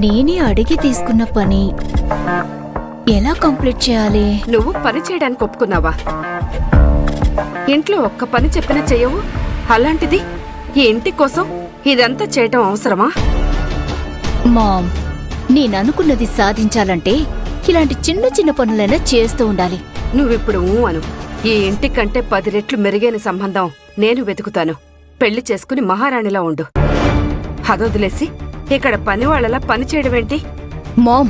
నేనే అడిగి తీసుకున్న పని ఎలా కంప్లీట్ చేయాలి? నువ్వు పని చేయడానికి ఒప్పుకున్నావా? ఇంట్లో ఒక్క పని చెప్పినా చెయ్యవు. అలాంటిది ఈ ఇంటి కోసం ఇదంతా చేయటం అవసరమా? మామ్, నేననుకున్నది సాధించాలంటే ఇలాంటి చిన్న చిన్న పనులైనా చేస్తూ ఉండాలి. నువ్విప్పుడు అను. ఈ ఇంటి కంటే 10 రెట్లు మెరుగైన సంబంధం నేను వెతుకుతాను. పెళ్లి చేసుకుని మహారాణిలా ఉండు. అదొదిలేసి ఇక్కడ పనివాళ్లలా పని చేయడమేంటి? మామ్,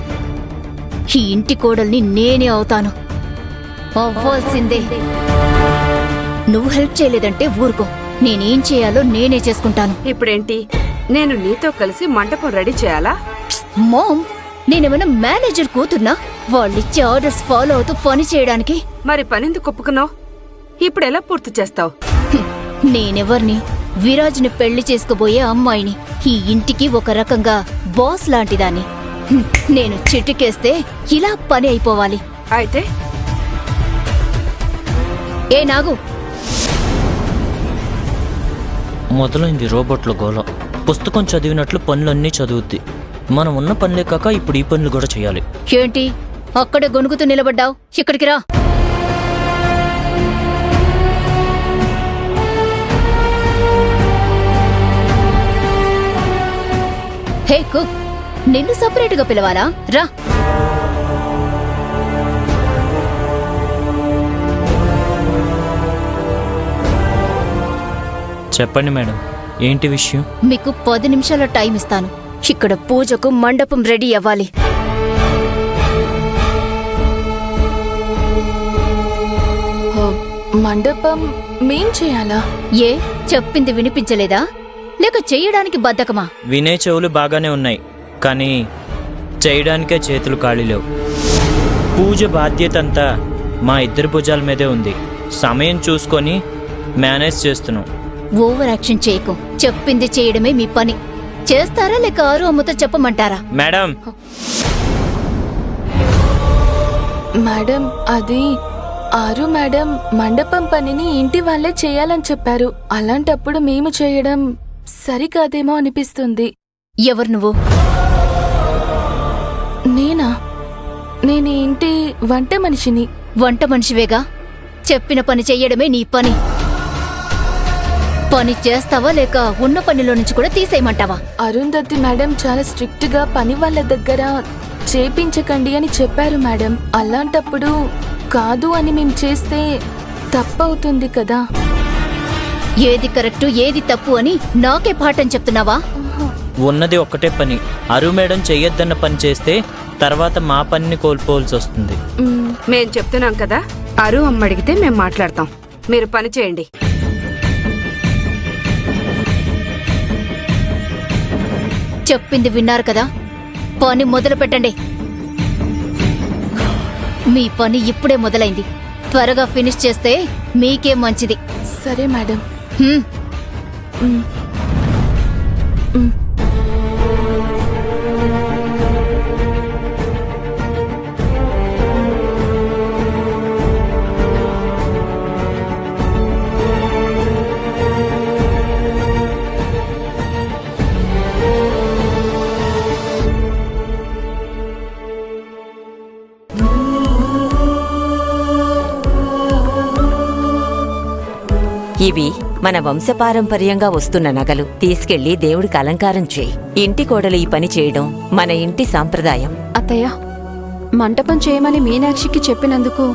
ఈ ఇంటి కోడల్ని నేనే అవుతాను. అవ్వాల్సిందే. నువ్వు హెల్ప్ చేయలేదంటే ఊరుకో. నేనేం చేయాలో నేనే చేసుకుంటాను. ఇప్పుడేంటి, నేను నీతో కలిసి మంటపం రెడీ చేయాలా? మామ్, నేనేమైనా మేనేజర్ కూతున్నా? వాళ్ళిచ్చే ఆర్డర్స్ ఫాలో అవుతూ పని చేయడానికి? మరి పనెందుకు ఒప్పుకున్నావు? ఇప్పుడెలా పూర్తి చేస్తావు? నేనెవర్ని? విరాజ్ని పెళ్లి చేసుకోబోయే అమ్మాయిని. ఈ ఇంటికి ఒక రకంగా బాస్ లాంటిదాన్ని. నేను చిటికేస్తే ఇలా పని అయిపోవాలి. అయితే ఏ నాగు, మొదలైంది రోబోట్ల గోల. పుస్తకం చదివినట్లు పనులన్నీ చదువుద్ది. మనం ఉన్న పనులే కాక ఇప్పుడు ఈ పనులు కూడా చేయాలి. ఏంటి అక్కడే గొనుగుతూ నిలబడ్డావు? ఇక్కడికి రా. హే కుక్, నిన్ను సపరేటుగా పిలవాలా? రా. చెప్పండి మేడం, ఏంటి విషయం? మీకు 10 నిమిషాల టైం ఇస్తాను. ఇక్కడ పూజకు మండపం రెడీ అవ్వాలి. మండపం మేం చేయాలా? ఏ చెప్పింది వినిపించలేదా? లేక చెయ్యడానికి బద్ధకమా? వినే చెవులు బాగానే ఉన్నాయి, కానీ చేయడానికే చేతులు ఖాళీ లేవు. పూజ బాధ్యత అంతా మా ఇద్దరి భుజాల మీదే ఉంది. సమయం చూసుకొని మేనేజ్ చేస్తున్నాం. ఓవర్ యాక్షన్ చేయకు. చెప్పింది చేయడమే మీ పని. చేస్తారా లేక ఆరు అమ్మతో చెప్పమంటారా? మేడం, మేడం, అది ఆరు మేడం మండపం పనిని ఇంటి వాళ్ళే చేయాలని చెప్పారు. అలాంటప్పుడు మేము చేయడం సరికాదేమో అనిపిస్తుంది. ఎవరు నువ్వు? నేనా? నేను ఈ ఇంటి వంట మనిషిని. వంట మనిషివేగా. చెప్పిన పని చెయ్యడమే నీ పని. పని చేస్తావా లేక ఉన్న పనిలో నుంచి కూడా తీసేయమంటావా? అరుంధతి మేడం చాలా స్ట్రిక్ట్ గా పని వాళ్ళ దగ్గర చేపించకండి అని చెప్పారు మేడం. అలాంటప్పుడు కాదు అని మేం చేస్తే తప్పవుతుంది కదా. ఏది కరెక్టు ఏది తప్పు అని నాకే పాఠం చెప్తున్నావా? ఉన్నది ఒక్కటే పని. అరు మేడం చెయ్యొద్దన్న పని చేస్తే తర్వాత మా పనిని కోల్పోవలసి వస్తుంది. మేం చెప్తున్నాం కదా, అరు అమ్మడిగితే మేం మాట్లాడతాం. మీరు పని చేయండి. చెప్పింది విన్నారు కదా, పని మొదలు పెట్టండి. మీ పని ఇప్పుడే మొదలైంది. త్వరగా ఫినిష్ చేస్తే మీకే మంచిది. సరే మేడం. హ్మ్. ఇవి మన వంశపారంపర్యంగా వస్తున్న నగలు. తీసుకెళ్లి దేవుడికి అలంకారం చేయి. ఇంటి కోడలు ఈ పని చేయడం మన ఇంటి సాంప్రదాయం. అత్తయ్య, మంటపం చేయమని మీనాక్షికి చెప్పినందుకు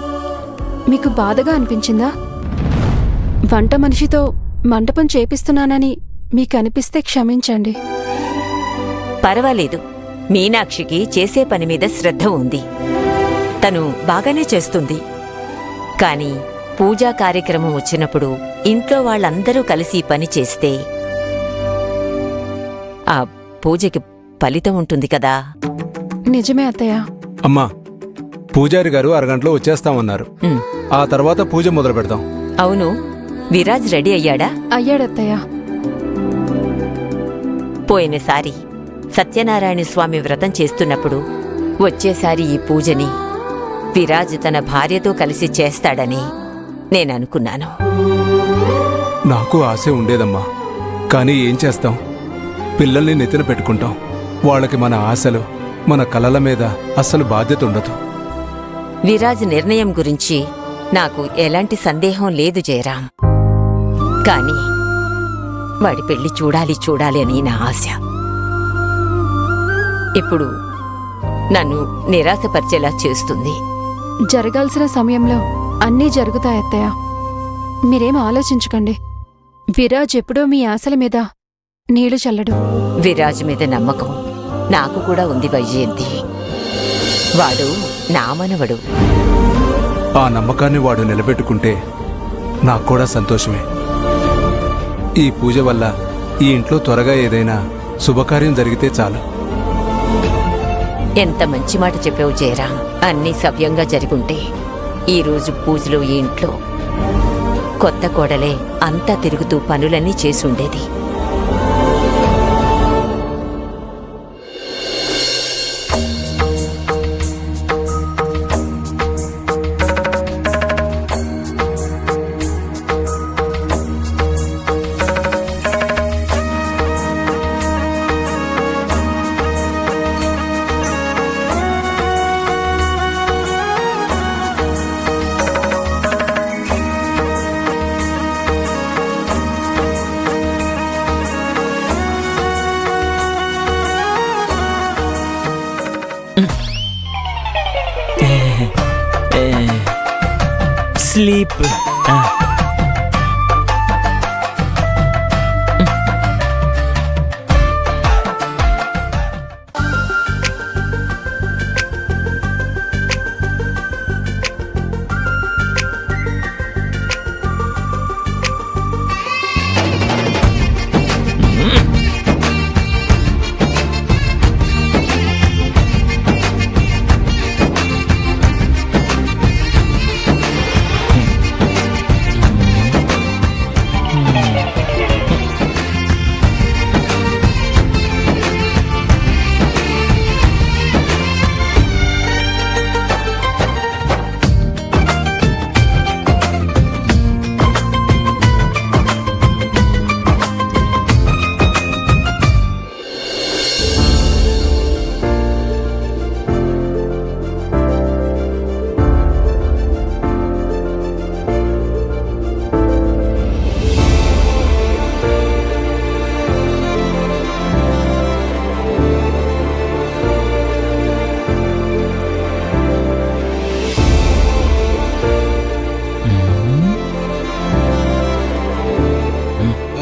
మీకు బాధగా అనిపించిందా? వంట మనిషితో మంటపం చేపిస్తున్నానని మీకు అనిపిస్తే క్షమించండి. పర్వాలేదు, మీనాక్షికి చేసే పని మీద శ్రద్ధ ఉంది. తను బాగానే చేస్తుంది. కాని పూజా కార్యక్రమం వచ్చినప్పుడు ఇంట్లో వాళ్ళందరూ కలిసి పని చేస్తే ఆ పూజకి ఫలితం ఉంటుంది కదా. నిజమే అత్తయ్య. అమ్మా, పూజారి గారు అరగంటలో వచ్చేస్తామన్నారు. ఆ తర్వాత పూజ మొదలు పెడతాం. అవును, విరాజ్ రెడీ అయ్యాడా? అయ్యాడత్తయ్య. పోయినసారి సత్యనారాయణ స్వామి వ్రతం చేస్తున్నప్పుడు వచ్చేసారి ఈ పూజని విరాజ్ తన భార్యతో కలిసి చేస్తాడని నేననుకున్నాను. నాకు ఆశ ఉండేదమ్మా, కానీ ఏం చేస్తాం, పిల్లల్ని నెత్తిన పెట్టుకుంటాం. వాళ్ళకి మన ఆశలు, మన కలల మీద అస్సలు బాధ్యత ఉండదు. విరాజ్ నిర్ణయం గురించి నాకు ఎలాంటి సందేహం లేదు జయరాం. కాని వాడి పెళ్లి చూడాలి అని నా ఆశ. ఇప్పుడు నన్ను నిరాశపరిచేలా చేస్తుంది. జరగాల్సిన సమయంలో అన్నీ జరుగుతాయి అత్తయ్య. మీరేం ఆలోచించకండి. విరాజ్ ఎప్పుడూ మీ ఆశల మీద నీళ్లు చల్లడు. విరాజ్ మీద నమ్మకం నాకు కూడా ఉంది వైజయంతి. వాడు నా మనవడు. ఆ నమ్మకాన్ని వాడు నిలబెట్టుకుంటే నాకు కూడా సంతోషమే. ఈ పూజ వల్ల ఈ ఇంట్లో త్వరగా ఏదైనా శుభకార్యం జరిగితే చాలు. ఎంత మంచి మాట చెప్పావు జయరాం. అన్నీ సవ్యంగా జరుగుంటే ఈరోజు పూజలో ఈ ఇంట్లో కొత్త కోడలే అంతా తిరుగుతూ పనులన్నీ చేసుండేది. స్లీప్.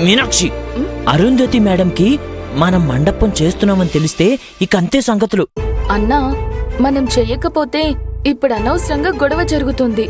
మీనాక్షి, అరుంధతి మేడంకి మనం మండపం చేస్తున్నామని తెలిస్తే ఇక అంతే సంగతులు. అన్నా, మనం చెయ్యకపోతే ఇప్పుడు అనవసరంగా గొడవ జరుగుతుంది.